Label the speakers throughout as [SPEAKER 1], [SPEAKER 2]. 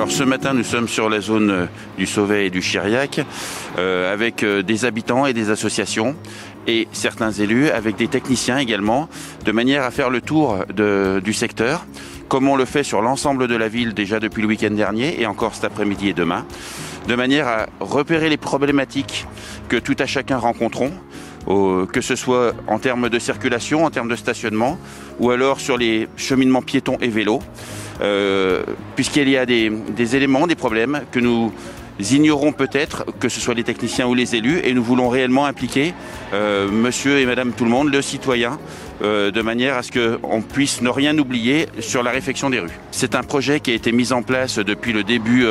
[SPEAKER 1] Alors ce matin, nous sommes sur la zone du Sauvet et du Chiriac avec des habitants et des associations et certains élus, avec des techniciens également, de manière à faire le tour du secteur, comme on le fait sur l'ensemble de la ville déjà depuis le week-end dernier et encore cet après-midi et demain, de manière à repérer les problématiques que tout à chacun rencontrons, que ce soit en termes de circulation, en termes de stationnement, ou alors sur les cheminements piétons et vélos, puisqu'il y a des éléments, des problèmes que nous ignorons peut-être, que ce soit les techniciens ou les élus, et nous voulons réellement impliquer monsieur et madame tout le monde, le citoyen, de manière à ce qu'on puisse ne rien oublier sur la réfection des rues. C'est un projet qui a été mis en place depuis le début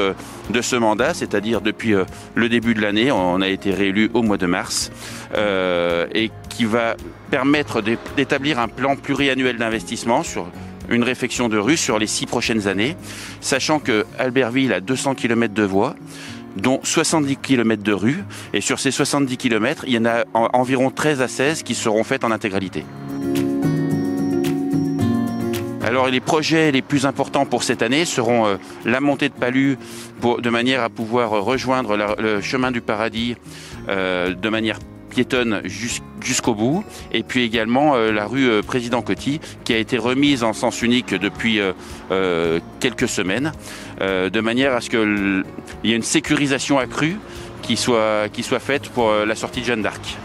[SPEAKER 1] de ce mandat, c'est-à-dire depuis le début de l'année. On a été réélu au mois de mars et qui va permettre d'établir un plan pluriannuel d'investissement sur une réfection de rue sur les 6 prochaines années, sachant que Albertville a 200 km de voies, dont 70 km de rue, et sur ces 70 km, il y en a environ 13 à 16 qui seront faites en intégralité. Alors les projets les plus importants pour cette année seront la montée de Palu de manière à pouvoir rejoindre le chemin du Paradis de manière piétonne jusqu'au bout, et puis également la rue Président Coty qui a été remise en sens unique depuis quelques semaines, de manière à ce qu'il y ait une sécurisation accrue qui soit faite pour la sortie de Jeanne d'Arc.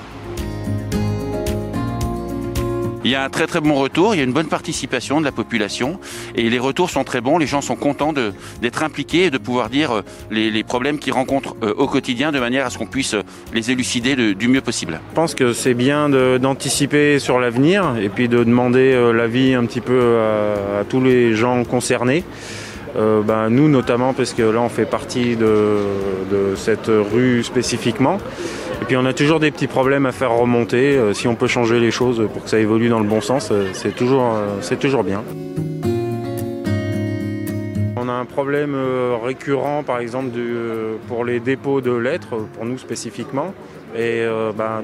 [SPEAKER 1] Il y a un très bon retour, il y a une bonne participation de la population et les retours sont très bons, les gens sont contents d'être impliqués et de pouvoir dire les problèmes qu'ils rencontrent au quotidien de manière à ce qu'on puisse les élucider du mieux possible.
[SPEAKER 2] Je pense que c'est bien d'anticiper sur l'avenir et puis de demander l'avis un petit peu à tous les gens concernés. Nous notamment, parce que là on fait partie de cette rue spécifiquement. Et puis on a toujours des petits problèmes à faire remonter. Si on peut changer les choses pour que ça évolue dans le bon sens, c'est toujours bien. On a un problème récurrent par exemple pour les dépôts de lettres, pour nous spécifiquement. Et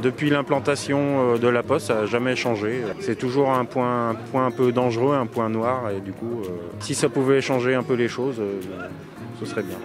[SPEAKER 2] depuis l'implantation de la poste, ça n'a jamais changé. C'est toujours un point un peu dangereux, un point noir. Et du coup, si ça pouvait changer un peu les choses, ce serait bien.